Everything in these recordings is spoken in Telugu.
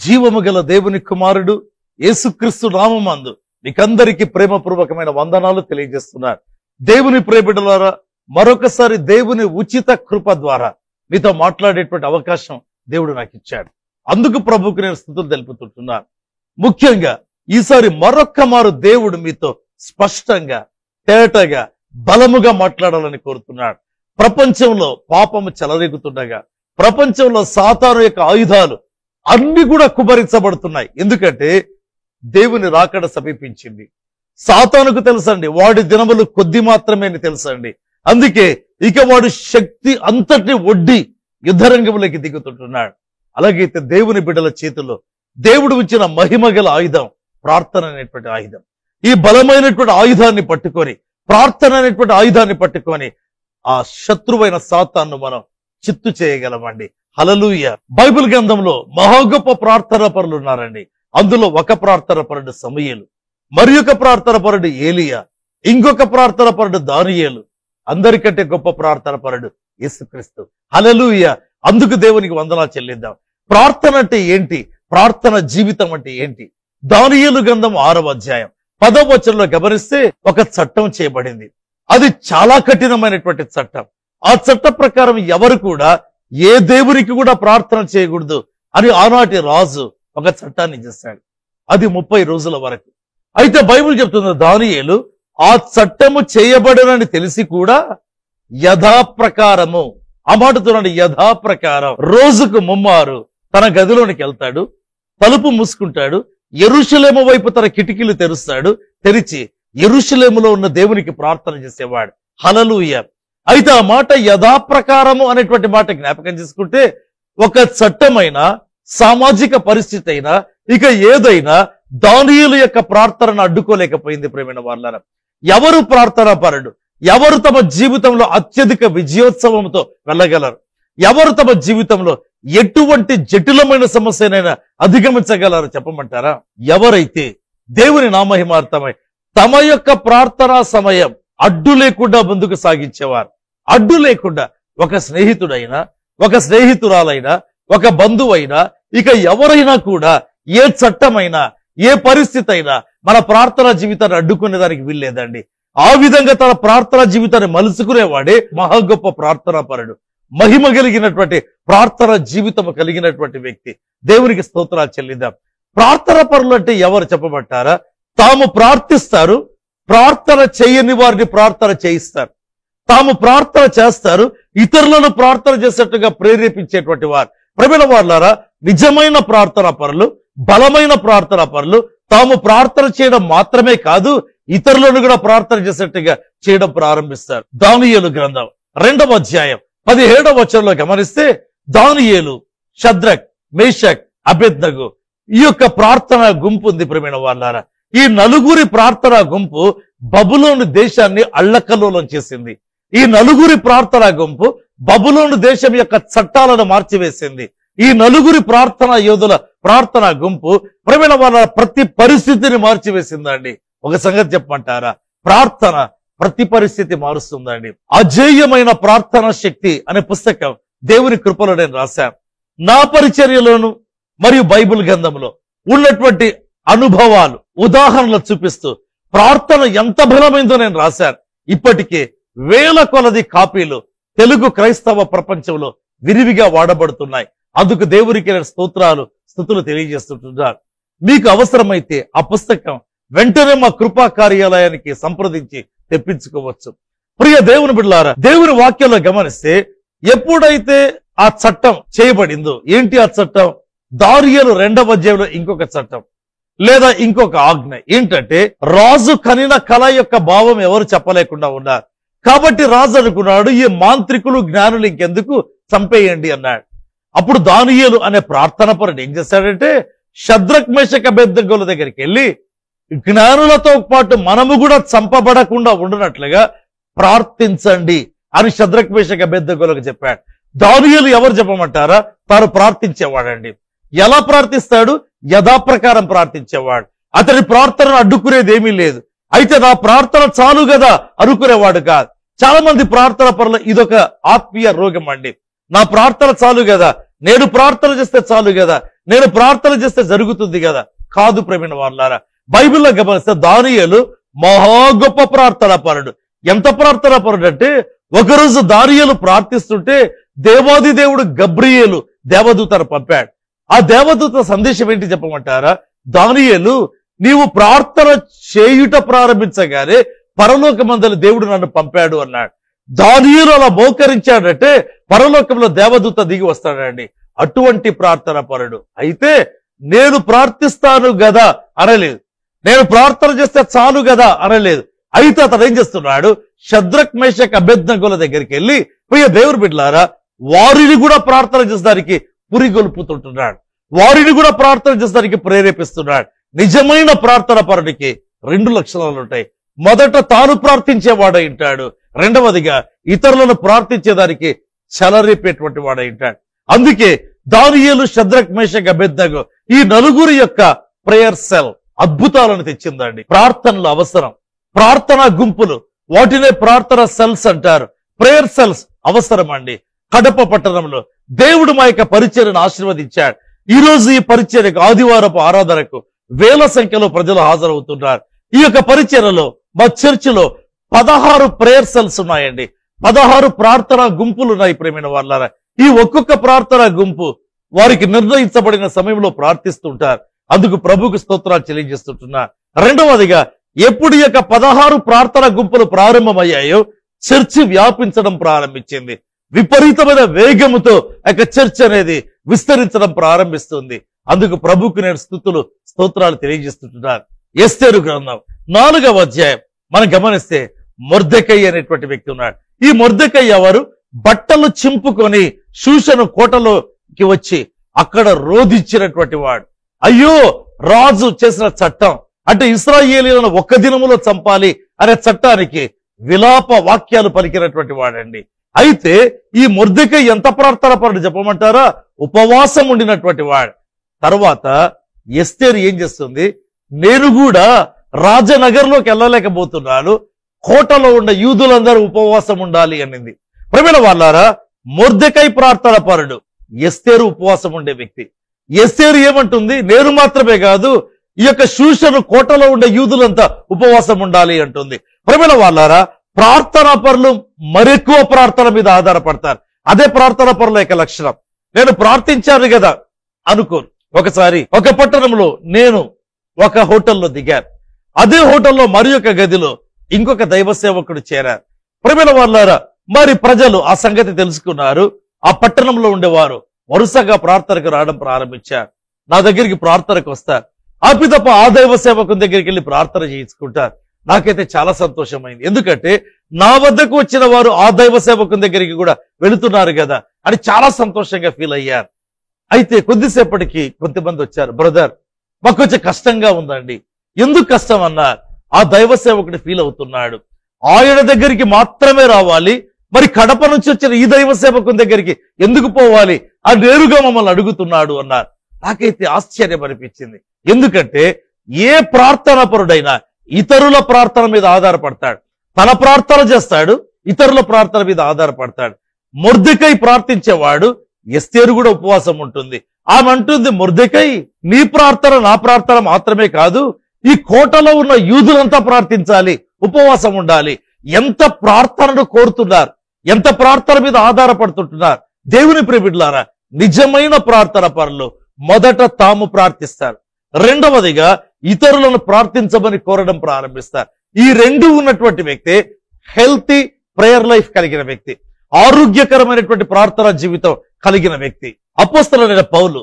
జీవము గల దేవుని కుమారుడు యేసుక్రీస్తు నామమందు మీకందరికీ ప్రేమపూర్వకమైన వందనాలు తెలియజేస్తున్నారు. దేవుని ప్రియబిడ్డలారా, మరొకసారి దేవుని ఉచిత కృప ద్వారా మీతో మాట్లాడేటువంటి అవకాశం దేవుడు నాకు ఇచ్చాడు. అందుకు ప్రభువుకు నేను స్తుతులు తెలుపుతుంటున్నాను. ముఖ్యంగా ఈసారి మరొక్క మారు దేవుడు మీతో స్పష్టంగా, తేటగా, బలముగా మాట్లాడాలని కోరుతున్నాడు. ప్రపంచంలో పాపము చెలరేగుతుండగా, ప్రపంచంలో సాతాను యొక్క ఆయుధాలు అన్ని కూడా కుమరించబడుతున్నాయి. ఎందుకంటే దేవుని రాకడ సమీపించింది. సాతానుకు తెలుసండి వాడి దినములు కొద్ది మాత్రమే తెలుసండి. అందుకే ఇక వాడు శక్తి అంతటి ఒడ్డి యుద్ధరంగంలోకి దిగుతుంటున్నాడు. అలాగైతే దేవుని బిడ్డల చేతిలో దేవుడు ఇచ్చిన మహిమగల ఆయుధం ప్రార్థన అనేటువంటి ఆయుధం. ఈ బలమైనటువంటి ఆయుధాన్ని పట్టుకొని, ప్రార్థన అనేటువంటి ఆయుధాన్ని పట్టుకొని ఆ శత్రువైన సాతాను మనం చిత్తు చేయగలమండి. హల్లెలూయా. బైబిల్ గ్రంథంలో మహా గొప్ప ప్రార్థనా పరులు ఉన్నారండి. అందులో ఒక ప్రార్థన పరుడు సమూయేలు, మరి ఒక ప్రార్థన పరుడు ఏలియా, ఇంకొక ప్రార్థన పరుడు దానియేలు, అందరికంటే గొప్ప ప్రార్థన పరుడు యేసుక్రీస్తు. హల్లెలూయా. అందుకు దేవునికి వందనాలు చెల్లిద్దాం. ప్రార్థన అంటే ఏంటి? ప్రార్థన జీవితం అంటే ఏంటి? దానియేలు గ్రంథం 6వ అధ్యాయం 10వ వచనంలో గమనిస్తే ఒక చట్టం చేయబడింది. అది చాలా కఠినమైనటువంటి చట్టం. ఆ చట్ట ప్రకారం ఎవరు కూడా ఏ దేవునికి కూడా ప్రార్థన చేయకూడదు అని ఆనాటి రాజు ఒక చట్టాన్ని చేశాడు. అది 30 రోజుల వరకు. అయితే బైబిల్ చెప్తుంది, దానియేలు ఆ చట్టము చేయబడనని తెలిసి కూడా యథాప్రకారము, ఆ మాట చూడండి, యథాప్రకారం రోజుకు 3 మారు తన గదిలోనికి వెళ్తాడు, తలుపు మూసుకుంటాడు, యెరూషలేము వైపు తన కిటికీలు తెరుస్తాడు, తెరిచి యెరూషలేములో ఉన్న దేవునికి ప్రార్థన చేసేవాడు. హల్లెలూయా. అయితే ఆ మాట యథాప్రకారము అనేటువంటి మాట జ్ఞాపకం చేసుకుంటే, ఒక చట్టమైన, సామాజిక పరిస్థితి అయినా, ఇక ఏదైనా దానియేలు యొక్క ప్రార్థనను అడ్డుకోలేకపోయింది. ప్రేమైన వాళ్ళారా, ఎవరు ప్రార్థనా పరుడు, ఎవరు తమ జీవితంలో అత్యధిక విజయోత్సవంతో వెళ్ళగలరు, ఎవరు తమ జీవితంలో ఎటువంటి జటిలమైన సమస్యనైనా అధిగమించగలరు చెప్పమంటారా? ఎవరైతే దేవుని నామహిమార్థమై తమ యొక్క ప్రార్థనా సమయం అడ్డు లేకుండా ముందుకు సాగించేవారు, అడ్డు లేకుండా ఒక స్నేహితుడైనా, ఒక స్నేహితురాలైనా, ఒక బంధువైనా, ఇక ఎవరైనా కూడా ఏ చట్టమైనా, ఏ పరిస్థితి అయినా మన ప్రార్థనా జీవితాన్ని అడ్డుకునే దానికి వీల్లేదండి. ఆ విధంగా తన ప్రార్థనా జీవితాన్ని మలుచుకునేవాడే మహా గొప్ప ప్రార్థనా పరుడు, మహిమ కలిగినటువంటి ప్రార్థన జీవితం కలిగినటువంటి వ్యక్తి. దేవునికి స్తోత్రాలు చెల్లిద్దాం. ప్రార్థన పరులు అంటే ఎవరు చెప్పమంటారా? తాము ప్రార్థిస్తారు, ప్రార్థన చేయని వారిని ప్రార్థన చేయిస్తారు. తాము ప్రార్థన చేస్తారు, ఇతరులను ప్రార్థన చేసేట్టుగా ప్రేరేపించేటువంటి వారు. ప్రియమైన వాళ్ళారా, నిజమైన ప్రార్థనా పరులు, బలమైన ప్రార్థనా పరులు తాము ప్రార్థన చేయడం మాత్రమే కాదు, ఇతరులను కూడా ప్రార్థన చేసేట్టుగా చేయడం ప్రారంభిస్తారు. దానియేలు గ్రంథం 2వ అధ్యాయం 17వ వచనంలో గమనిస్తే, దానియేలు, షద్రక్, మేషక్, అబేద్నగో ఈ యొక్క ప్రార్థనా గుంపు ఉంది. ప్రియమైన వాళ్ళారా, ఈ నలుగురి ప్రార్థనా గుంపు బబులోను దేశాన్ని అల్లకల్లోలం చేసింది. ఈ నలుగురి ప్రార్థనా గుంపు బబులోను దేశం యొక్క చట్టాలను మార్చివేసింది. ఈ నలుగురి ప్రార్థనా యోధుల ప్రార్థనా గుంపు ప్రియమైన వాళ్ళ ప్రతి పరిస్థితిని మార్చివేసిందండి. ఒక సంగతి చెప్పమంటారా? ప్రార్థన ప్రతి పరిస్థితి మారుస్తుందండి. అజేయమైన ప్రార్థనా శక్తి అనే పుస్తకం దేవుని కృపలో నేను రాశాను. నా పరిచర్యలోను మరియు బైబిల్ గ్రంథంలో ఉన్నటువంటి అనుభవాలు, ఉదాహరణలు చూపిస్తూ ప్రార్థన ఎంత బలమైందో నేను రాశాను. ఇప్పటికే వేల కొలది కాపీలు తెలుగు క్రైస్తవ ప్రపంచంలో విరివిగా వాడబడుతున్నాయి. అందుకు దేవునికి నేను స్తుతులు తెలియజేస్తుంటున్నాను. మీకు అవసరమైతే ఆ పుస్తకం వెంటనే మా కృపా కార్యాలయానికి సంప్రదించి తెప్పించుకోవచ్చు. ప్రియ దేవుని బిడ్డలారా, దేవుని వాక్యంలో గమనిస్తే ఎప్పుడైతే ఆ చట్టం చేయబడిందో, ఏంటి ఆ చట్టం? దానియేలు 2వ అధ్యాయంలో ఇంకొక చట్టం లేదా ఇంకొక ఆజ్ఞ ఏంటంటే, రాజు కనిన కళ యొక్క భావం ఎవరు చెప్పలేకుండా ఉన్నారు. కాబట్టి రాజు అనుకున్నాడు, ఈ మాంత్రికులు, జ్ఞానులు ఇంకెందుకు, చంపేయండి అన్నాడు. అప్పుడు దానియేలు అనే ప్రార్థన పరుడు ఏం చేశాడంటే, షద్రక్, మేషక్, అబేద్నగోల దగ్గరికి వెళ్ళి, జ్ఞానులతో పాటు మనము కూడా చంపబడకుండా ఉండనట్లుగా ప్రార్థించండి అని షద్రక్, మేషక్, అబేద్నగోలకు చెప్పాడు. దానియేలు ఎవరు చెప్పమంటారా? తాను ప్రార్థించేవాడండి. ఎలా ప్రార్థిస్తాడు? యథాప్రకారం ప్రార్థించేవాడు. అతని ప్రార్థనను అడ్డుకునేది ఏమీ లేదు. అయితే నా ప్రార్థన చాలు కదా అనుకునేవాడు కాదు. చాలా మంది ప్రార్థన పరులు ఇదొక ఆత్మీయ రోగం అండి. నా ప్రార్థన చాలు కదా, నేను ప్రార్థన చేస్తే చాలు కదా, నేను ప్రార్థన చేస్తే జరుగుతుంది కదా, కాదు ప్రేమైన వాళ్ళారా. బైబిల్లో గమనిస్తే దానియేలు మహా గొప్ప ప్రార్థనాపరుడు. ఎంత ప్రార్థనాపరుడు అంటే, ఒకరోజు దానియేలు ప్రార్థిస్తుంటే దేవాది దేవుడు గబ్రియేలు దేవదూతను పంపాడు. ఆ దేవదూత సందేశం ఏంటి చెప్పమంటారా? దానియేలు, నీవు ప్రార్థన చేయుట ప్రారంభించగానే పరలోకమందలి దేవుడు నన్ను పంపాడు అన్నాడు. దానియేలు అలా మోకరించాడంటే పరలోకంలో దేవదూత దిగి వస్తాడండి. అటువంటి ప్రార్థన పరుడు. అయితే నేను ప్రార్థిస్తాను గదా అనలేదు, నేను ప్రార్థన చేస్తే చాలు గదా అనలేదు. అయితే అతను ఏం చేస్తున్నాడు? షద్రక్ మేషక్ అబేద్నెగోల దగ్గరికి వెళ్ళి, ప్రియ దేవుని బిడ్డలారా, వారిని కూడా ప్రార్థన చేసడానికి పురిగొల్పుతుంటున్నాడు, వారిని కూడా ప్రార్థన చేసడానికి ప్రేరేపిస్తున్నాడు. నిజమైన ప్రార్థన పరుడికి 2 లక్షణాలు ఉంటాయి. మొదట తాను ప్రార్థించేవాడై ఉంటాడు, రెండవదిగా ఇతరులను ప్రార్థించేదానికి చెలరేపేటువంటి వాడై ఉంటాడు. అందుకే దానియేలు, షద్రక్ మేషక్ అబేద్నెగో ఈ నలుగురి యొక్క ప్రేయర్ సెల్ అద్భుతాలను తెచ్చిందండి. ప్రార్థనలు అవసరం. ప్రార్థనా గుంపులు, వాటినే ప్రార్థన సెల్స్ అంటారు. ప్రేయర్ సెల్స్ అవసరం అండి. కడప పట్టణంలో దేవుడు మా యొక్క పరిచర్యను ఆశీర్వదించాడు. ఈ రోజు ఈ పరిచర్యకు, ఆదివారపు ఆరాధనకు వేల సంఖ్యలో ప్రజలు హాజరవుతున్నారు. ఈ యొక్క పరిచర్యలో మా చర్చిలో 16 ప్రేయర్ సెల్స్ ఉన్నాయండి. 16 ప్రార్థనా గుంపులు ఉన్నాయి ప్రేమైన వాళ్ళారా. ఈ ఒక్కొక్క ప్రార్థనా గుంపు వారికి నిర్ణయించబడిన సమయంలో ప్రార్థిస్తుంటారు. అందుకు ప్రభుకు స్తోత్రాలు చెల్లించేస్తుంటున్నారు. రెండవదిగా, ఎప్పుడు ఈ యొక్క 16 ప్రార్థనా గుంపులు ప్రారంభమయ్యాయో చర్చి వ్యాపించడం ప్రారంభించింది. విపరీతమైన వేగముతో యొక్క చర్చ్ అనేది విస్తరించడం ప్రారంభిస్తుంది. అందుకు ప్రభుకు నేను స్తోత్రాలు తెలియజేస్తుంటున్నాను. ఎస్తేరు గ్రంథం 4వ అధ్యాయం మనం గమనిస్తే మొర్దెకై అనేటువంటి వ్యక్తి ఉన్నాడు. ఈ మొర్దెకై ఎవరు? బట్టలు చింపుకొని షూషను కోటలోకి వచ్చి అక్కడ రోధించినటువంటి వాడు. అయ్యో, రాజు చేసిన చట్టం అంటే ఇశ్రాయేలీయులను 1 దినములో చంపాలి అనే చట్టానికి విలాప వాక్యాలు పలికినటువంటి వాడండి. అయితే ఈ మొర్దెకై ఎంత ప్రార్థన పరుడు చెప్పమంటారా? ఉపవాసం ఉండినటువంటి వాడు. తర్వాత ఎస్తేరు ఏం చేస్తుంది? నేను కూడా రాజనగర్లోకి వెళ్ళలేకపోతున్నాను, కోటలో ఉన్న యూదులందరూ ఉపవాసం ఉండాలి అనింది. ప్రియమైన వాళ్ళారా, మొర్దెకై ప్రార్థన పరుడు, ఎస్తేరు ఉపవాసం ఉండే వ్యక్తి. ఎస్తేరు ఏమంటుంది? నేను మాత్రమే కాదు, ఈ యొక్క షూషను కోటలో ఉండే యూదులంతా ఉపవాసం ఉండాలి అంటుంది. ప్రియమైన వాళ్ళారా, ప్రార్థనా పరులు మరెక్కువ ప్రార్థన మీద ఆధారపడతారు. అదే ప్రార్థనా పరుల యొక్క లక్షణం. నేను ప్రార్థించాను కదా అనుకోను. ఒకసారి ఒక పట్టణంలో నేను ఒక హోటల్లో దిగాను. అదే హోటల్లో మరి ఒక గదిలో ఇంకొక దైవ సేవకుడు చేరారు. ప్రియమైన వాళ్ళారా, మరి ప్రజలు ఆ సంగతి తెలుసుకున్నారు. ఆ పట్టణంలో ఉండేవారు వరుసగా ప్రార్థనకు రావడం ప్రారంభించారు. నా దగ్గరికి ప్రార్థనకు వస్తారు. ఆపితప్ప ఆ దైవ సేవకుని దగ్గరికి వెళ్ళి ప్రార్థన చేయించుకుంటారు. నాకైతే చాలా సంతోషమైంది. ఎందుకంటే నా వద్దకు వచ్చిన వారు ఆ దైవ సేవకుని దగ్గరికి కూడా వెళుతున్నారు కదా అని చాలా సంతోషంగా ఫీల్ అయ్యారు. అయితే కొద్దిసేపటికి కొంతమంది వచ్చారు. బ్రదర్, మాకు కొంచెం కష్టంగా ఉందండి. ఎందుకు కష్టం అన్నారు? ఆ దైవ సేవకుడు ఫీల్ అవుతున్నాడు, ఆయన దగ్గరికి మాత్రమే రావాలి, మరి కడప నుంచి వచ్చిన ఈ దైవ సేవకుని దగ్గరికి ఎందుకు పోవాలి అని నేరుగా మమ్మల్ని అడుగుతున్నాడు అన్నారు. నాకైతే ఆశ్చర్యం అనిపించింది. ఎందుకంటే ఏ ప్రార్థనా పరుడైనా ఇతరుల ప్రార్థన మీద ఆధారపడతాడు. తన ప్రార్థన చేస్తాడు, ఇతరుల ప్రార్థన మీద ఆధారపడతాడు. మొర్దెకై ప్రార్థించేవాడు. ఎస్తేరు కూడా ఉపవాసం ఉంటుంది. ఆమె అంటుంది, మొర్దెకై, నీ ప్రార్థన నా ప్రార్థన మాత్రమే కాదు, ఈ కోటలో ఉన్న యూదులంతా ప్రార్థించాలి, ఉపవాసం ఉండాలి. ఎంత ప్రార్థనను కోరుతున్నారు, ఎంత ప్రార్థన మీద ఆధారపడుతుంటున్నారు. దేవుని ప్రియబిడ్డలారా, నిజమైన ప్రార్థన పరులు మొదట తాము ప్రార్థిస్తారు, రెండవదిగా ఇతరులను ప్రార్థించమని కోరడం ప్రారంభిస్తారు. ఈ రెండు ఉన్నటువంటి వ్యక్తి హెల్తీ ప్రేయర్ లైఫ్ కలిగిన వ్యక్తి, ఆరోగ్యకరమైనటువంటి ప్రార్థనా జీవితం కలిగిన వ్యక్తి. అపోస్తలుడైన పౌలు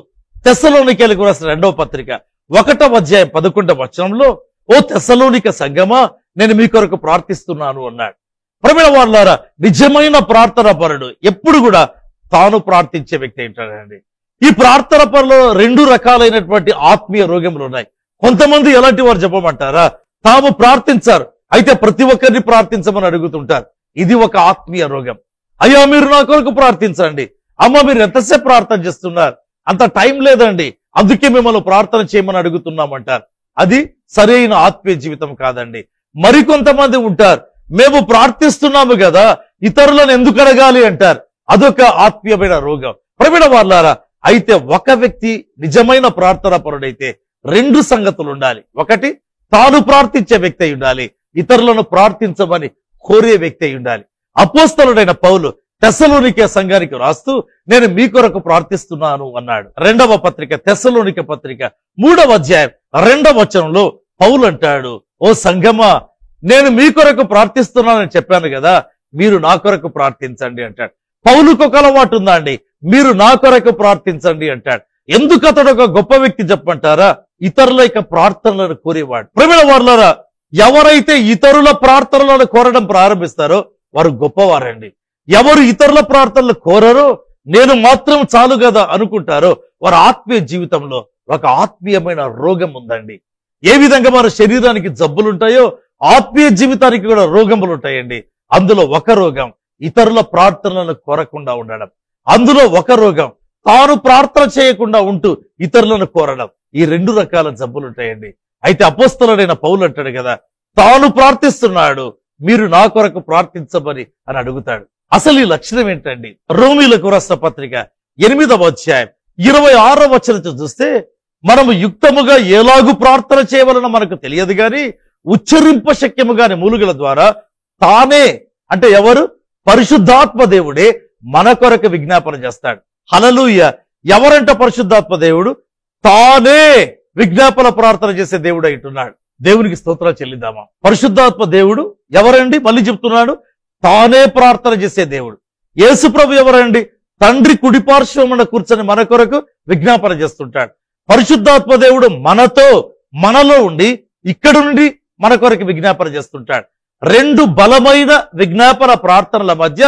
తెస్సలోనికీయులకు రాసిన 2వ పత్రిక 1వ అధ్యాయం 11వ వచనంలో, ఓ తెస్సలోనిక సంఘమా, నేను మీ కొరకు ప్రార్థిస్తున్నాను అన్నాడు. ప్రియమైన వాళ్ళారా, నిజమైన ప్రార్థనా పరుడు ఎప్పుడు కూడా తాను ప్రార్థించే వ్యక్తి ఏంటండి. ఈ ప్రార్థన పరులో 2 రకాలైనటువంటి ఆత్మీయ రోగములు ఉన్నాయి. కొంతమంది ఎలాంటి వారు చెప్పమంటారా? తాము ప్రార్థించారు, అయితే ప్రతి ఒక్కరిని ప్రార్థించమని అడుగుతుంటారు. ఇది ఒక ఆత్మీయ రోగం. అయ్యా, మీరు నా కొరకు ప్రార్థించండి. అమ్మ, మీరు ఎంతసేపు ప్రార్థన చేస్తున్నారు? అంత టైం లేదండి, అందుకే మిమ్మల్ని ప్రార్థన చేయమని అడుగుతున్నామంటారు. అది సరైన ఆత్మీయ జీవితం కాదండి. మరికొంతమంది ఉంటారు, మేము ప్రార్థిస్తున్నాము కదా, ఇతరులను ఎందుకు అడగాలి అంటారు. అదొక ఆత్మీయమైన రోగం. ప్రియమైన వాళ్ళారా, అయితే ఒక వ్యక్తి నిజమైన ప్రార్థనా పరుడైతే రెండు సంగతులు ఉండాలి. ఒకటి, తాను ప్రార్థించే వ్యక్తి అయి ఉండాలి. ఇతరులను ప్రార్థించమని కోరే వ్యక్తి అయి ఉండాలి. అపోస్తలుడైన పౌలు తెస్సలోనికే సంఘానికి రాస్తూ నేను మీ కొరకు ప్రార్థిస్తున్నాను అన్నాడు. 2వ పత్రిక తెస్సలోనికే పత్రిక 3వ అధ్యాయం 2వ వచనంలో పౌలు అంటాడు, ఓ సంఘమా, నేను మీ కొరకు ప్రార్థిస్తున్నానని చెప్పాను కదా, మీరు నా కొరకు ప్రార్థించండి అంటాడు. పౌలుకు ఒక అలవాటు ఉందా అండి, మీరు నా కొరకు ప్రార్థించండి అంటాడు. ఎందుకు అతడు ఒక గొప్ప వ్యక్తి చెప్పంటారా? ఇతరుల యొక్క ప్రార్థనలను కోరేవాడు. ప్రియమైన వారులారా, ఎవరైతే ఇతరుల ప్రార్థనలను కోరడం ప్రారంభిస్తారో వారు గొప్పవారండి. ఎవరు ఇతరుల ప్రార్థనలు కోరరో, నేను మాత్రం చాలు కదా అనుకుంటారో, వారి ఆత్మీయ జీవితంలో ఒక ఆత్మీయమైన రోగం ఉందండి. ఏ విధంగా మన శరీరానికి జబ్బులుంటాయో ఆత్మీయ జీవితానికి కూడా రోగములు ఉంటాయండి. అందులో ఒక రోగం ఇతరుల ప్రార్థనలను కోరకుండా ఉండడం. అందులో ఒక రోగం తాను ప్రార్థన చేయకుండా ఉంటూ ఇతరులను కోరడం. ఈ 2 రకాల జబ్బులు ఉంటాయండి. అయితే అపోస్తలుడైన పౌలు అంటాడు కదా, తాను ప్రార్థిస్తున్నాడు, మీరు నా కొరకు ప్రార్థించమని అని అడుగుతాడు. అసలు ఈ లక్షణం ఏంటండి? రోమీలకు రాసిన పత్రిక 8వ అధ్యాయం 26వ వచనం చూస్తే, మనము యుక్తముగా ఎలాగూ ప్రార్థన చేయవలన మనకు తెలియదు గాని ఉచ్చరింప శక్యము గాని మూలుగుల ద్వారా తానే, అంటే ఎవరు? పరిశుద్ధాత్మ దేవుడే మన కొరకు విజ్ఞాపన చేస్తాడు. హల్లెలూయా. ఎవరంట పరిశుద్ధాత్మ దేవుడు? తానే విజ్ఞాపన ప్రార్థన చేసే దేవుడు అంటున్నాడు. దేవునికి స్తోత్రాలు చెల్లిద్దామా. పరిశుద్ధాత్మ దేవుడు ఎవరండి? మళ్ళీ చెప్తున్నాడు, తానే ప్రార్థన చేసే దేవుడు. యేసు ప్రభు ఎవరండి? తండ్రి కుడిపార్శ్వమున కూర్చొని మన కొరకు విజ్ఞాపన చేస్తుంటాడు. పరిశుద్ధాత్మ దేవుడు మనలో ఉండి ఇక్కడ నుండి మన కొరకు విజ్ఞాపన చేస్తుంటాడు. 2 బలమైన విజ్ఞాపన ప్రార్థనల మధ్య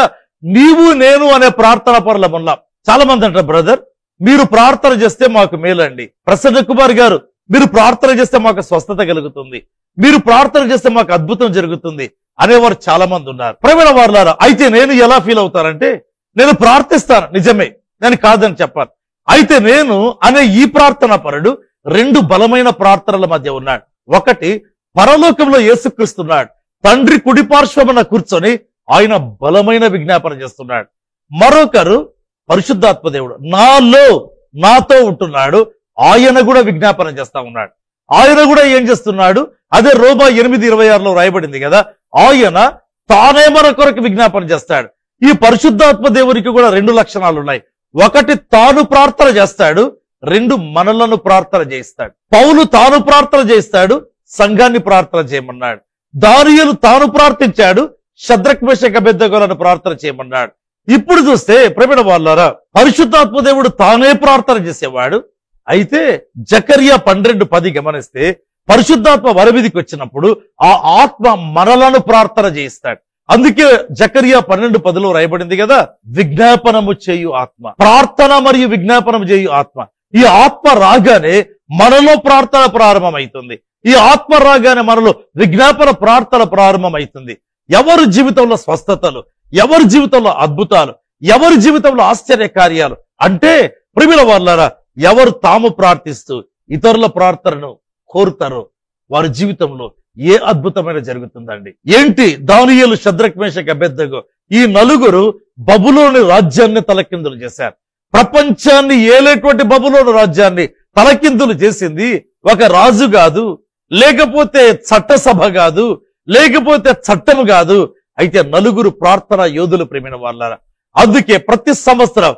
నీవు నేను అనే ప్రార్థన పరులం ఉన్నాం. చాలా మంది అంటారు, బ్రదర్ మీరు ప్రార్థన చేస్తే మాకు మేలండి, ప్రసన్న కుమార్ గారు మీరు ప్రార్థన చేస్తే మాకు స్వస్థత కలుగుతుంది, మీరు ప్రార్థన చేస్తే మాకు అద్భుతం జరుగుతుంది అనేవారు చాలా మంది ఉన్నారు. ప్రియమైన వారులారా, అయితే నేను ఎలా ఫీల్ అవుతానంటే, నేను ప్రార్థిస్తాను నిజమే, నేను కాదని చెప్పాను. అయితే నేను అనే ఈ ప్రార్థన పరుడు 2 బలమైన ప్రార్థనల మధ్య ఉన్నాడు. ఒకటి, పరలోకంలో యేసుక్రీస్తున్నాడు, తండ్రి కుడిపార్శ్వమున కూర్చొని ఆయన బలమైన విజ్ఞాపన చేస్తున్నాడు. మరొకరు పరిశుద్ధాత్మ దేవుడు నాతో ఉంటున్నాడు, ఆయన కూడా విజ్ఞాపన చేస్తా ఉన్నాడు. ఆయన కూడా ఏం చేస్తున్నాడు? అదే రోమా 8:26లో రాయబడింది కదా, ఆయన తానే మన కొరకు విజ్ఞాపన చేస్తాడు. ఈ పరిశుద్ధాత్మ దేవునికి కూడా 2 లక్షణాలు ఉన్నాయి. ఒకటి, తాను ప్రార్థన చేస్తాడు, 2 మనలను ప్రార్థన చేయిస్తాడు. పౌలు తాను ప్రార్థన చేయిస్తాడు, సంఘాన్ని ప్రార్థన చేయమన్నాడు. దానియేలు తాను ప్రార్థించాడు, షద్రక్ మేషక్ అబేద్నెగోలను ప్రార్థన చేయమన్నాడు. ఇప్పుడు చూస్తే ప్రియమైన వారులారా, పరిశుద్ధాత్మ దేవుడు తానే ప్రార్థన చేసేవాడు. అయితే జకర్యా 12:10 గమనిస్తే, పరిశుద్ధాత్మ వరవిధికి వచ్చినప్పుడు ఆ ఆత్మ మనలను ప్రార్థన చేయిస్తాడు. అందుకే జకర్యా 12:10లో రాయబడింది కదా, విజ్ఞాపనము చేయు ఆత్మ, ప్రార్థన మరియు విజ్ఞాపనం చేయు ఆత్మ. ఈ ఆత్మ రాగానే మనలో ప్రార్థన ప్రారంభమవుతుంది. ఈ ఆత్మ రాగానే మనలో విజ్ఞాపన ప్రార్థన ప్రారంభమవుతుంది. ఎవరి జీవితంలో స్వస్థతలు, ఎవరి జీవితంలో అద్భుతాలు, ఎవరి జీవితంలో ఆశ్చర్య కార్యాలు అంటే, ప్రియమైన వారులారా, ఎవరు తాము ప్రార్థిస్తూ ఇతరుల ప్రార్థనను కోరుతారో వారి జీవితంలో ఏ అద్భుతమైన జరుగుతుందండి. ఏంటి? దానియేలు, షద్రక్ మేషక్ అబేద్నెగో ఈ 4 బబులోని రాజ్యాన్ని తలకిందులు చేశారు. ప్రపంచాన్ని ఏలేటువంటి బబులోని రాజ్యాన్ని తలకిందులు చేసింది ఒక రాజు కాదు, లేకపోతే చట్టసభ కాదు, లేకపోతే చట్టం కాదు, అయితే 4 ప్రార్థనా యోధులు. ప్రియమైన వాళ్ళారా, అందుకే ప్రతి సంవత్సరం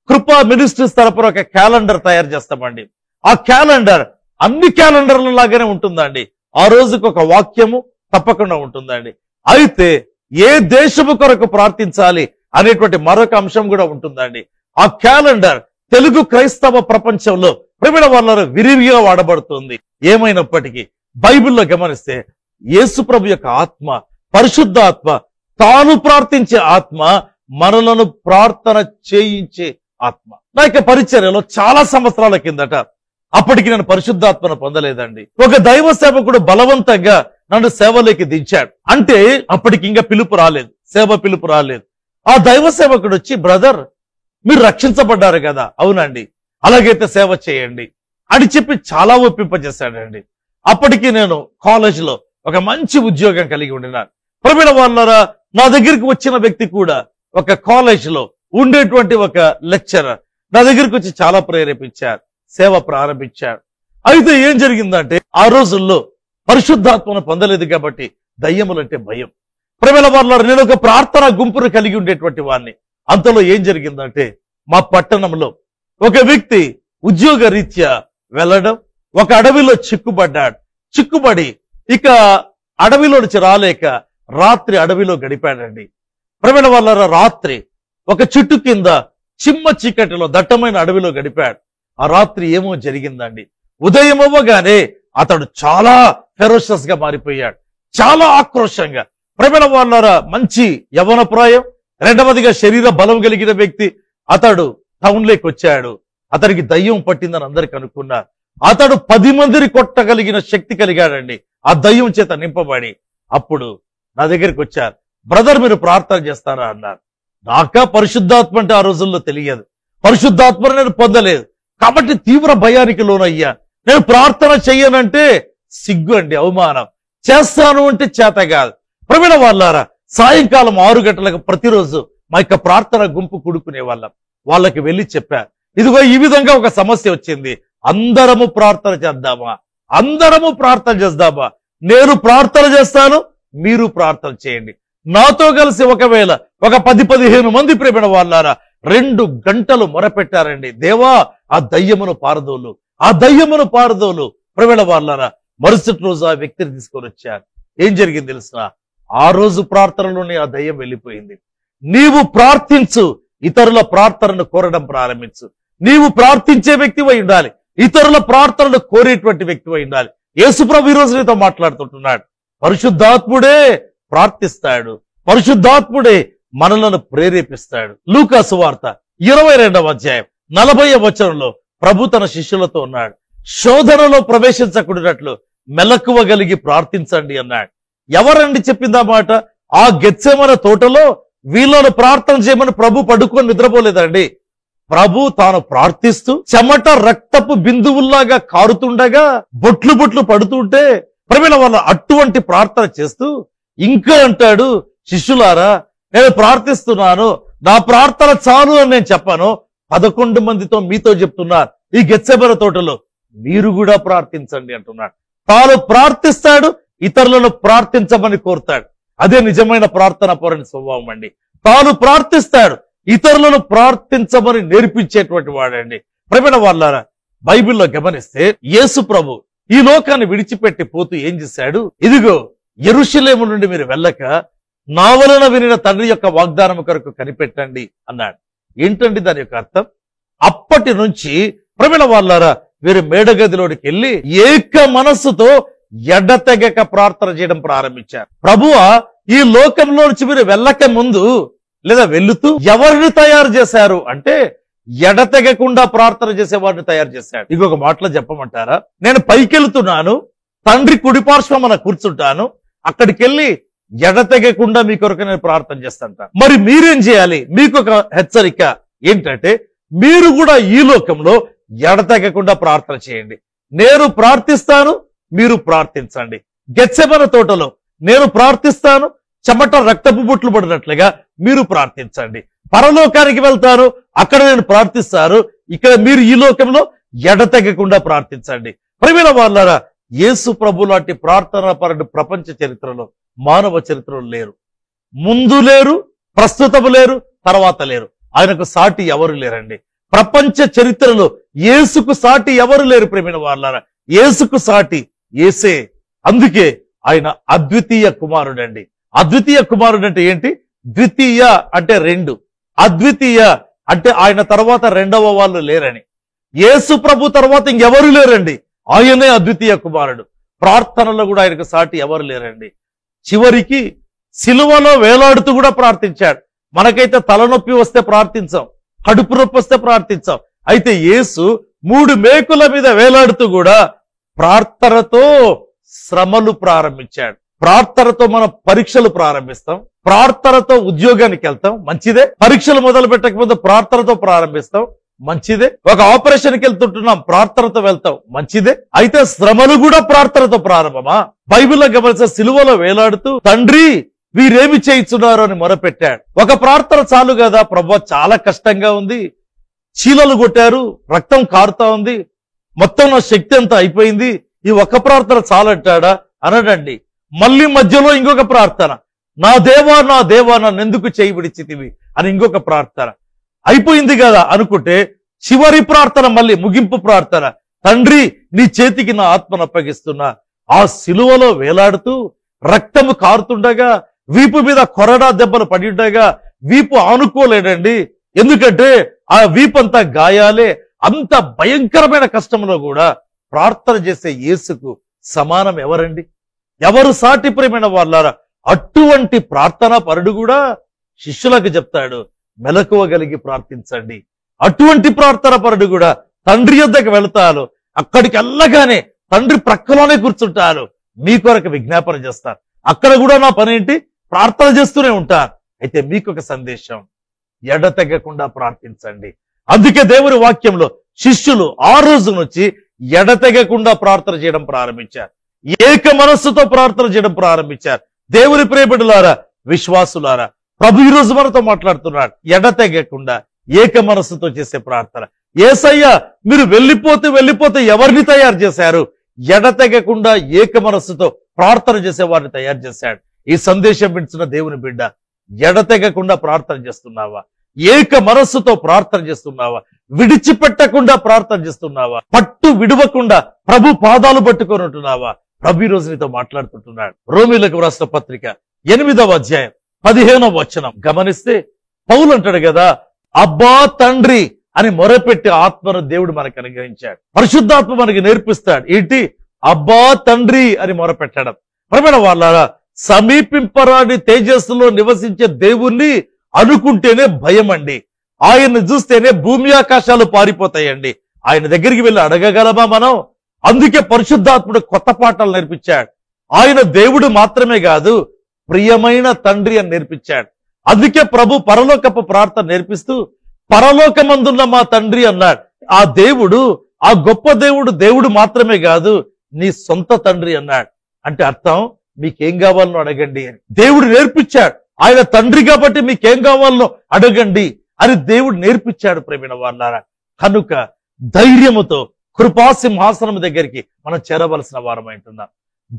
కృపా మినిస్ట్రీస్ తరపున ఒక క్యాలెండర్ తయారు చేస్తామండి. ఆ క్యాలెండర్ అన్ని క్యాలెండర్ల లాగానే ఉంటుందండి. ఆ రోజుకు ఒక వాక్యము తప్పకుండా ఉంటుందండి. అయితే ఏ దేశము కొరకు ప్రార్థించాలి అనేటువంటి మరొక అంశం కూడా ఉంటుందండి. ఆ క్యాలెండర్ తెలుగు క్రైస్తవ ప్రపంచంలో ప్రియమైన వాళ్ళ విరివిగా వాడబడుతుంది. ఏమైనప్పటికీ బైబిల్లో గమనిస్తే యేసు ప్రభు యొక్క ఆత్మ, పరిశుద్ధ ఆత్మ, తాను ప్రార్థించే ఆత్మ, మనలను ప్రార్థన చేయించే ఆత్మ. నా యొక్క పరిచర్యలో చాలా సంవత్సరాల కిందట, అప్పటికి నేను పరిశుద్ధాత్మను పొందలేదండి, ఒక దైవ సేవకుడు బలవంతంగా నన్ను సేవలోకి దించాడు. అంటే అప్పటికి ఇంకా పిలుపు రాలేదు, సేవ పిలుపు రాలేదు. ఆ దైవ సేవకుడు వచ్చి, బ్రదర్ మీరు రక్షించబడ్డారు కదా, అవునండి, అలాగైతే సేవ చేయండి అని చెప్పి చాలా ఒప్పింపజేశాడండి. అప్పటికి నేను కాలేజీలో ఒక మంచి ఉద్యోగం కలిగి ఉండినాను. ప్రవీణ వాళ్ళరా, నా దగ్గరికి వచ్చిన వ్యక్తి కూడా ఒక కాలేజీలో ఉండేటువంటి ఒక లెక్చరర్. నా దగ్గరికి వచ్చి చాలా ప్రేరేపించారు, సేవ ప్రారంభించారు. అయితే ఏం జరిగిందంటే ఆ రోజుల్లో పరిశుద్ధాత్మను పొందలేదు కాబట్టి దయ్యములంటే భయం. ప్రేమల వారు నేను ఒక ప్రార్థన గుంపును కలిగి ఉండేటువంటి వాడిని. అంతలో ఏం జరిగిందంటే మా పట్టణంలో ఒక వ్యక్తి ఉద్యోగ రీత్యా వెళ్ళడం, ఒక అడవిలో చిక్కుబడి ఇక అడవిలో నుంచి రాలేక రాత్రి అడవిలో గడిపాడండి. ప్రేమల వాళ్ళ రాత్రి ఒక చెట్టు కింద చిమ్మ చీకటిలో దట్టమైన అడవిలో గడిపాడు. ఆ రాత్రి ఏమో జరిగిందండి. ఉదయం అవ్వగానే అతడు చాలా ఫెరోషస్ గా మారిపోయాడు, చాలా ఆక్రోషంగా. ప్రేమల వాళ్ళ మంచి యవ్వన ప్రాయం, రెండవదిగా శరీర బలం కలిగిన వ్యక్తి. అతడు టౌన్లోకి వచ్చాడు. అతనికి దయ్యం పట్టిందని అందరికి అనుకున్నారు. అతడు 10 మందిని కొట్టగలిగిన శక్తి కలిగాడండి ఆ దయ్యం చేత నింపబడి. అప్పుడు నా దగ్గరికి వచ్చారు, బ్రదర్ మీరు ప్రార్థన చేస్తారా అన్నారు. నాకా పరిశుద్ధాత్మ అంటే ఆ రోజుల్లో తెలియదు, పరిశుద్ధాత్మను నేను పొందలేదు కాబట్టి తీవ్ర భయానికి లోనయ్యా. నేను ప్రార్థన చెయ్యనంటే సిగ్గు అండి, అవమానం. చేస్తాను అంటే చేత కాదు. ప్రవీణ వాళ్ళారా, సాయంకాలం 6 గంటలకు ప్రతిరోజు మా యొక్క ప్రార్థన గుంపు కూడుకునే వాళ్ళం. వాళ్ళకి వెళ్ళి చెప్పారు, ఇదిగో ఈ విధంగా ఒక సమస్య వచ్చింది, అందరము ప్రార్థన చేద్దామా, అందరము ప్రార్థన చేద్దామా, నేను ప్రార్థన చేస్తాను, మీరు ప్రార్థన చేయండి. నాతో కలిసి ఒకవేళ ఒక 10-15 మంది ప్రేమిన వాళ్ళారా 2 గంటలు మొరపెట్టారండి. దేవా ఆ దయ్యమును పారదోలు, ఆ దయ్యమును పారదోలు. ప్రేమిన వాళ్ళారా మరుసటి రోజు ఆ వ్యక్తిని తీసుకొని వచ్చారు. ఏం జరిగింది తెలుసిన, ఆ రోజు ప్రార్థనలోనే ఆ దయ్యం వెళ్ళిపోయింది. నీవు ప్రార్థించు, ఇతరుల ప్రార్థనను కోరడం ప్రారంభించు. నీవు ప్రార్థించే వ్యక్తివై ఉండాలి, ఇతరుల ప్రార్థనను కోరేటువంటి వ్యక్తివై ఉండాలి. యేసుప్రభు ఈ రోజు నీతో మాట్లాడుతుంటున్నాడు. పరిశుద్ధాత్ముడే ప్రార్థిస్తాడు, పరిశుద్ధాత్ముడే మనలను ప్రేరేపిస్తాడు. లూకా సువార్త 22వ అధ్యాయం 40వ వచనంలో ప్రభు తన శిష్యులతో ఉన్నాడు, శోధనలో ప్రవేశించకూడనట్లు మెలకువగలిగి ప్రార్థించండి అన్నాడు. ఎవరండి చెప్పిందా మాట? ఆ గెత్సేమనే తోటలో వీళ్ళను ప్రార్థన చేయమని ప్రభు పడుకొని నిద్రపోలేదండి. ప్రభు తాను ప్రార్థిస్తూ చెమట రక్తపు బిందువుల్లాగా కారుతుండగా బొట్లు పడుతుంటే ప్రవీణ వాళ్ళ అటువంటి ప్రార్థన చేస్తూ ఇంకా అంటాడు, శిష్యులారా నేను ప్రార్థిస్తున్నాను, నా ప్రార్థన చాలు అని నేను చెప్పాను, 11 మందితో మీతో చెప్తున్నారు, ఈ గెత్సేమనే తోటలో మీరు కూడా ప్రార్థించండి అంటున్నాడు. తాను ప్రార్థిస్తాడు, ఇతరులను ప్రార్థించమని కోరుతాడు. అదే నిజమైన ప్రార్థన పరుని స్వభావం అండి. తాను ప్రార్థిస్తాడు, ఇతరులను ప్రార్థించమని నేర్పించేటువంటి వాడండి. ప్రేమ వాళ్ళారా, బైబిల్లో గమనిస్తే యేసు ప్రభు ఈ లోకాన్ని విడిచిపెట్టి పోతూ ఏం చేశాడు? ఇదిగో యెరూషలేము నుండి మీరు వెళ్ళక నా వలన వినిన తండ్రి యొక్క వాగ్దానం కొరకు కనిపెట్టండి అన్నాడు. ఏంటండి దాని యొక్క అర్థం? అప్పటి నుంచి ప్రేమ వాళ్ళారా వీరు మేడగదిలోనికి వెళ్ళి ఏక మనస్సుతో ఎడతెగక ప్రార్థన చేయడం ప్రారంభించారు. ప్రభువా ఈ లోకంలో నుంచి మీరు వెళ్ళక ముందు లేదా వెళుతూ ఎవరిని తయారు చేశారు అంటే ఎడతెగకుండా ప్రార్థన చేసే వారిని తయారు చేశాడు. ఇంకొక మాటలో చెప్పమంటారా, నేను పైకెళ్తున్నాను, తండ్రి కుడిపార్శ్వమున కూర్చుంటాను, అక్కడికి వెళ్ళి ఎడతెగకుండా మీ కొరకు నేను ప్రార్థన చేస్తాను. మరి మీరేం చేయాలి? మీకు ఒక హెచ్చరిక ఏంటంటే మీరు కూడా ఈ లోకంలో ఎడతెగకుండా ప్రార్థన చేయండి. నేను ప్రార్థిస్తాను, మీరు ప్రార్థించండి. గెత్సేమనే తోటలో నేను ప్రార్థిస్తాను, చెమట రక్తపు బొట్లు పడినట్లుగా మీరు ప్రార్థించండి. పరలోకానికి వెళ్తాను, అక్కడ నేను ప్రార్థిస్తాను, ఇక్కడ మీరు ఈ లోకంలో ఎడతెగకుండా ప్రార్థించండి. ప్రియమైన వాళ్ళారా, యేసు ప్రభు లాంటి ప్రార్థనా పరుడు ప్రపంచ చరిత్రలో మానవ చరిత్రలో లేరు. ముందు లేరు, ప్రస్తుతము లేరు, తర్వాత లేరు. ఆయనకు సాటి ఎవరు లేరండి. ప్రపంచ చరిత్రలో యేసుకు సాటి ఎవరు లేరు. ప్రియమైన వాళ్ళారా, యేసుకు సాటి యేసే. అందుకే ఆయన అద్వితీయ కుమారుడండి. అద్వితీయ కుమారుడు అంటే ఏంటి? ద్వితీయ అంటే 2, అద్వితీయ అంటే ఆయన తర్వాత రెండవ వాళ్ళు లేరని. యేసు ప్రభు తర్వాత ఇంకెవరు లేరండి, ఆయనే అద్వితీయ కుమారుడు. ప్రార్థనలో కూడా ఆయనకు సాటి ఎవరు లేరండి. చివరికి సిలువలో వేలాడుతూ కూడా ప్రార్థించాడు. మనకైతే తలనొప్పి వస్తే ప్రార్థించాం, కడుపు నొప్పి వస్తే ప్రార్థించాం. అయితే యేసు 3 మేకుల మీద వేలాడుతూ కూడా ప్రార్థనతో శ్రమలు ప్రారంభించాడు. ప్రార్థనతో మనం పరీక్షలు ప్రారంభిస్తాం, ప్రార్థనతో ఉద్యోగానికి వెళ్తాం, మంచిదే. పరీక్షలు మొదలు పెట్టకపోతే ప్రార్థనతో ప్రారంభిస్తాం, మంచిదే. ఒక ఆపరేషన్కి వెళ్తుంటున్నాం, ప్రార్థనతో వెళ్తాం, మంచిదే. అయితే శ్రమలు కూడా ప్రార్థనతో ప్రారంభమా? బైబిల్లో గమనించే సిలువలో వేలాడుతూ తండ్రి వీరేమి చేయించున్నారు అని మొరపెట్టాడు. ఒక ప్రార్థన చాలు కదా, ప్రభువా చాలా కష్టంగా ఉంది, చీలలు కొట్టారు, రక్తం కారుతా ఉంది, మొత్తం నా శక్తి అంతా అయిపోయింది, ఈ ఒక్క ప్రార్థన చాలంటాడా అనడండి. మళ్ళీ మధ్యలో ఇంకొక ప్రార్థన, నా దేవా నా దేవా నన్ను ఎందుకు చేయి విడిచితివి అని ఇంకొక ప్రార్థన. అయిపోయింది కదా అనుకుంటే చివరి ప్రార్థన, మళ్ళీ ముగింపు ప్రార్థన, తండ్రి నీ చేతికి నా ఆత్మను అప్పగిస్తున్నా. ఆ సిలువలో వేలాడుతూ రక్తము కారుతుండగా, వీపు మీద కొరడా దెబ్బలు పడి ఉండగా వీపు ఆనుకోలేడండి. ఎందుకంటే ఆ వీపంతా గాయాలే. అంత భయంకరమైన కష్టంలో కూడా ప్రార్థన చేసే యేసుకు సమానం ఎవరండి? ఎవరు సాటి ప్రేమైన వాళ్ళారా? అటువంటి ప్రార్థనా పరుడు కూడా శిష్యులకు చెప్తాడు, మెలకువగలిగి ప్రార్థించండి. అటువంటి ప్రార్థన పరుడు కూడా తండ్రి యొద్దకు వెళతాను, అక్కడికి వెళ్ళగానే తండ్రి ప్రక్కలోనే కూర్చుంటాను, మీ కొరకు విజ్ఞాపన చేస్తాను. అక్కడ కూడా నా పని ఏంటి? ప్రార్థన చేస్తూనే ఉంటాను. అయితే మీకు ఒక సందేశం, ఎడతెగకుండా ప్రార్థించండి. అందుకే దేవుని వాక్యంలో శిష్యులు ఆ రోజు నుంచి ఎడతెగకుండా ప్రార్థన చేయడం ప్రారంభించారు. ఏక మనస్సుతో ప్రార్థన చేయడం ప్రారంభించారు. దేవుని ప్రియబిడ్డలారా, విశ్వాసులారా, ప్రభు ఈ రోజు మనతో మాట్లాడుతున్నాడు. ఎడతెగకుండా ఏక మనస్సుతో చేసే ప్రార్థన. యేసయ్య మీరు వెళ్ళిపోతే ఎవరిని తయారు చేశారు? ఎడతెగకుండా ఏక మనస్సుతో ప్రార్థన చేసే వారిని తయారు చేశాడు. ఈ సందేశం వింటున్న దేవుని బిడ్డ, ఎడతెగకుండా ప్రార్థన చేస్తున్నావా? ఏక మనస్సుతో ప్రార్థన చేస్తున్నావా? విడిచిపెట్టకుండా ప్రార్థన చేస్తున్నావా? పట్టు విడవకుండా ప్రభు పాదాలు పట్టుకొని ఉంటున్నావా? ప్రభు ఈ రోజు నీతో మాట్లాడుతుంటున్నాడు. రోమీలకు రాసిన పత్రిక 8వ అధ్యాయం 15వ వచనం గమనిస్తే పౌలు అంటాడు కదా, అబ్బా తండ్రి అని మొరపెట్టి ఆత్మను దేవుడు మనకు అనుగ్రహించాడు. పరిశుద్ధాత్మ మనకి నేర్పిస్తాడు ఏంటి? అబ్బా తండ్రి అని మొరపెట్టడం. ప్రియమైన వాళ్ళారా, సమీపింపరాని తేజస్సులో నివసించే దేవుణ్ణి అనుకుంటేనే భయం అండి. ఆయన్ని చూస్తేనే భూమి ఆకాశాలు పారిపోతాయండి. ఆయన దగ్గరికి వెళ్ళి అడగగలమా మనం? అందుకే పరిశుద్ధాత్ముడు కొత్త పాఠాలు నేర్పించాడు. ఆయన దేవుడు మాత్రమే కాదు, ప్రియమైన తండ్రి అని నేర్పించాడు. అందుకే ప్రభు పరలోకపు ప్రార్థన నేర్పిస్తూ పరలోకమందున్న మా తండ్రి అన్నాడు. ఆ దేవుడు, ఆ గొప్ప దేవుడు మాత్రమే కాదు, నీ సొంత తండ్రి అన్నాడు. అంటే అర్థం, మీకేం కావాలనో అడగండి అని దేవుడు నేర్పించాడు. ఆయన తండ్రి కాబట్టి మీకేం కావాలనో అడగండి అని దేవుడు నేర్పించాడు. ప్రేమైన వాళ్ళారా, కనుక ధైర్యముతో కృపాసింహాసనం దగ్గరికి మనం చేరవలసిన వారమైంటున్నాం.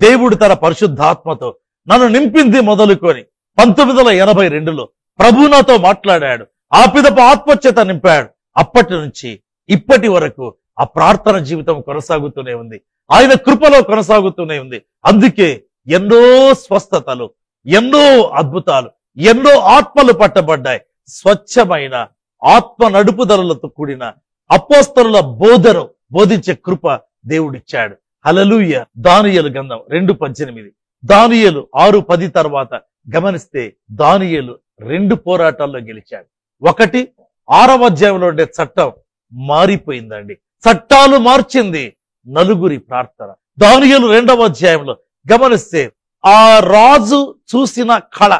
దేవుడు తన పరిశుద్ధాత్మతో నన్ను నింపింది మొదలుకొని 1982లో ప్రభు నాతో మాట్లాడాడు. ఆ పిదప ఆత్మచేత నింపాడు. అప్పటి నుంచి ఇప్పటి వరకు ఆ ప్రార్థన జీవితం కొనసాగుతూనే ఉంది. ఆయన కృపలో కొనసాగుతూనే ఉంది. అందుకే ఎన్నో స్వస్థతలు, ఎన్నో అద్భుతాలు, ఎన్నో ఆత్మలు పట్టబడ్డాయి. స్వచ్ఛమైన ఆత్మ నడుపుదలతో కూడిన అపోస్తలుల బోధను బోధించే కృప దేవుడిచ్చాడు. హల్లెలూయా. దానియేలు గ్రంథం 2:18, దానియేలు 6:10 తర్వాత గమనిస్తే దానియేలు 2 పోరాటాల్లో గెలిచాడు. ఒకటి, 6వ అధ్యాయంలో ఉండే చట్టం మారిపోయిందండి. చట్టాలు మార్చింది నలుగురి ప్రార్థన. దానియేలు 2వ అధ్యాయంలో గమనిస్తే ఆ రాజు చూసిన కళ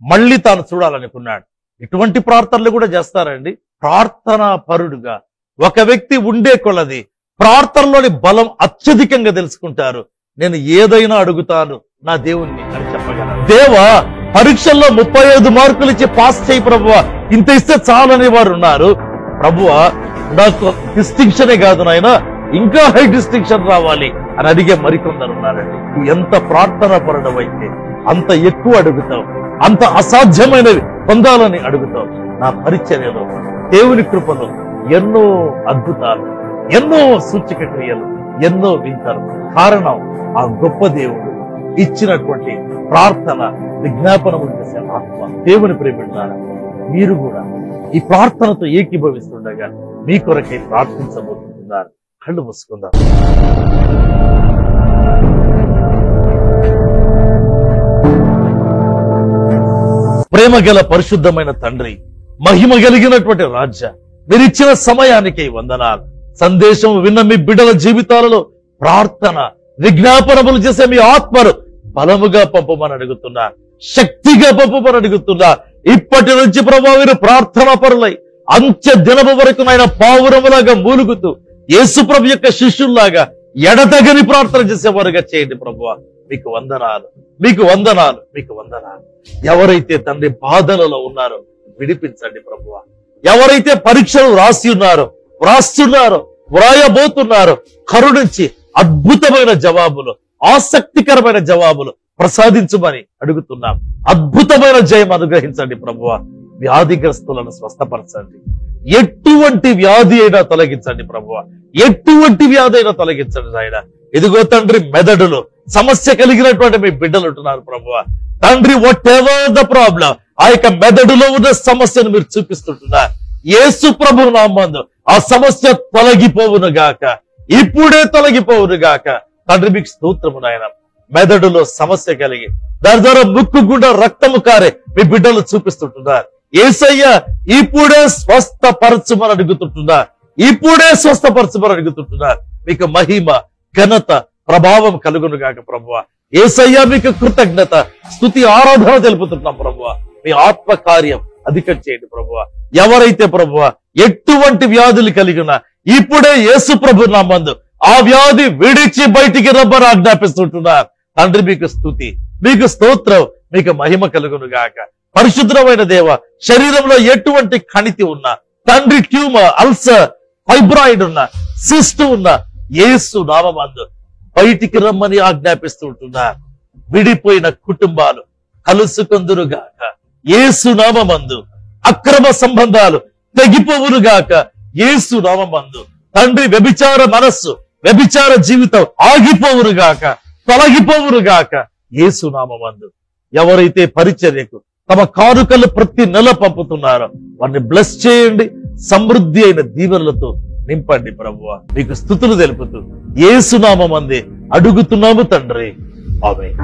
మళ్ళీ తాను చూడాలనుకున్నాడు. ఇటువంటి ప్రార్థనలు కూడా చేస్తారండి. ప్రార్థనా పరుడుగా ఒక వ్యక్తి ఉండే కొలది ప్రార్థనలోని బలం అత్యధికంగా తెలుసుకుంటారు. నేను ఏదైనా అడుగుతాను నా దేవుణ్ణి అని చెప్పగలను. దేవా, పరీక్షల్లో 35 మార్కులు ఇచ్చి పాస్ చేయి ప్రభువా, ఇంత ఇస్తే చాలని వారు ఉన్నారు. ప్రభువా, నాకు డిస్టింక్షనే కాదు నాయన, ఇంకా హై డిస్టింక్షన్ రావాలి అని అడిగే మరికొందరు ఉన్నారండి. ఎంత ప్రార్థన పరుడవైతే అంత ఎక్కువ అడుగుతావు, అంత అసాధ్యమైనవి పొందాలని అడుగుతావు. నా పరిచర్యలో దేవుని కృపలో ఎన్నో అద్భుతాలు, ఎన్నో సూచక క్రియలు, ఎన్నో వింతలు. కారణం ఆ గొప్ప దేవుడు ఇచ్చినటువంటి ప్రార్థన విజ్ఞాపనము చేసే ఆత్మ. దేవుని ప్రేమించారా, మీరు కూడా ఈ ప్రార్థనతో ఏకీభవిస్తుండగా మీ కొరకే ప్రార్థించబోతున్నారు. కళ్ళు మూసుకుందాం. ప్రేమగల పరిశుద్ధమైన తండ్రి, మహిమ కలిగినటువంటి రాజ్య, మీరిచ్చిన సమయానికి వందనాలు. సందేశం విన్న మీ బిడ్డల జీవితాలలో ప్రార్థన విజ్ఞాపనములు చేసే మీ ఆత్మను బలముగా పంపమని అడుగుతున్నా, శక్తిగా పంపమని అడుగుతున్నా. ఇప్పటి నుంచి ప్రభువా, మీరు ప్రార్థనా పరులై అంత్య దినము వరకు నాయన పావురములాగా మూలుగుతూ యేసు ప్రభు యొక్క శిష్యుల్లాగా ఎడతగని ప్రార్థన చేసేవారుగా చేయండి ప్రభువా. మీకు వందనాలు, మీకు వందనాలు, మీకు వందనాలు. ఎవరైతే తండ్రి బాధలలో ఉన్నారో విడిపించండి ప్రభువా. ఎవరైతే పరీక్షలు వ్రాస్తున్నారో వ్రాయబోతున్నారో కరుణించి అద్భుతమైన జవాబులు, ఆసక్తికరమైన జవాబులు ప్రసాదించమని అడుగుతున్నాం. అద్భుతమైన జయం అనుగ్రహించండి ప్రభువా. వ్యాధిగ్రస్తులను స్వస్థపరచండి. ఎటువంటి వ్యాధి అయినా తొలగించండి ప్రభువా. ఎటువంటి వ్యాధి అయినా తొలగించండి నాయన. ఇదిగో తండ్రి, మెదడులో సమస్య కలిగినటువంటి మీ బిడ్డలు ఉంటున్నారు ప్రభువా. తండ్రి, వాట్ ఎవర్ ద ప్రాబ్లం, ఆ యొక్క మెదడులో ఉన్న సమస్యను మీరు చూపిస్తుంటున్నారు. యేసు ప్రభు నామందు ఆ సమస్య తొలగిపోవును గాక, ఇప్పుడే తొలగిపోవును గాక. తండ్రి, మీకు స్తోత్రము నాయన. మెదడులో సమస్య కలిగి దాని ద్వారా ముక్కు గుండా రక్తము కారే మీ బిడ్డలు చూపిస్తుంటున్నారు. యేసయ్య, ఇప్పుడే స్వస్థపరచుమని అడుగుతుంటున్నారు. ఇప్పుడే స్వస్థపరచుమని అడుగుతుంటున్నారు. మీకు మహిమ, ఘనత, ప్రభావం కలుగును గాక ప్రభువా. యేసయ్య, మీకు కృతజ్ఞత, స్తుతి, ఆరాధన తెలుపుతున్నాం ప్రభువా. మీ ఆత్మ కార్యం అధికం చేయండి ప్రభువా. ఎవరైతే ప్రభువా ఎటువంటి వ్యాధులు కలిగినా ఇప్పుడే యేసు ప్రభు నామందు ఆ వ్యాధి విడిచి బయటికి రబ్బని ఆజ్ఞాపిస్తుంటున్నారు. తండ్రి, మీకు స్తుతి, మీకు స్తోత్రం, మీకు మహిమ కలుగును గాక. పరిశుద్ధమైన దేవ, శరీరంలో ఎటువంటి కణితి ఉన్నా తండ్రి, ట్యూమర్, అల్సర్, ఫైబ్రాయిడ్ ఉన్న, సిస్ట్ ఉన్న, యేసు నామమందు బయటికి రమ్మని ఆజ్ఞాపిస్తుంటున్నారు. విడిపోయిన కుటుంబాలు కలుసుకొందురుగాక యేసు నామమందు. అక్రమ సంబంధాలు తెగిపోవునుగాక యేసు నామమందు. తండ్రి, వ్యభిచార మనస్సు, వ్యభిచార జీవితం ఆగిపోవునుగాక, తొలగిపోవునుగాక యేసు నామమందు. ఎవరైతే పరిచర్యకు తమ కానుకలు ప్రతి నెల పంపుతున్నారో వారిని బ్లెస్ చేయండి. సమృద్ధి అయిన దీవెనలతో నింపండి ప్రభువా. మీకు స్తుతులు తెలుపుతూ యేసు నామమందే అడుగుతున్నాము తండ్రి. ఆమేన్.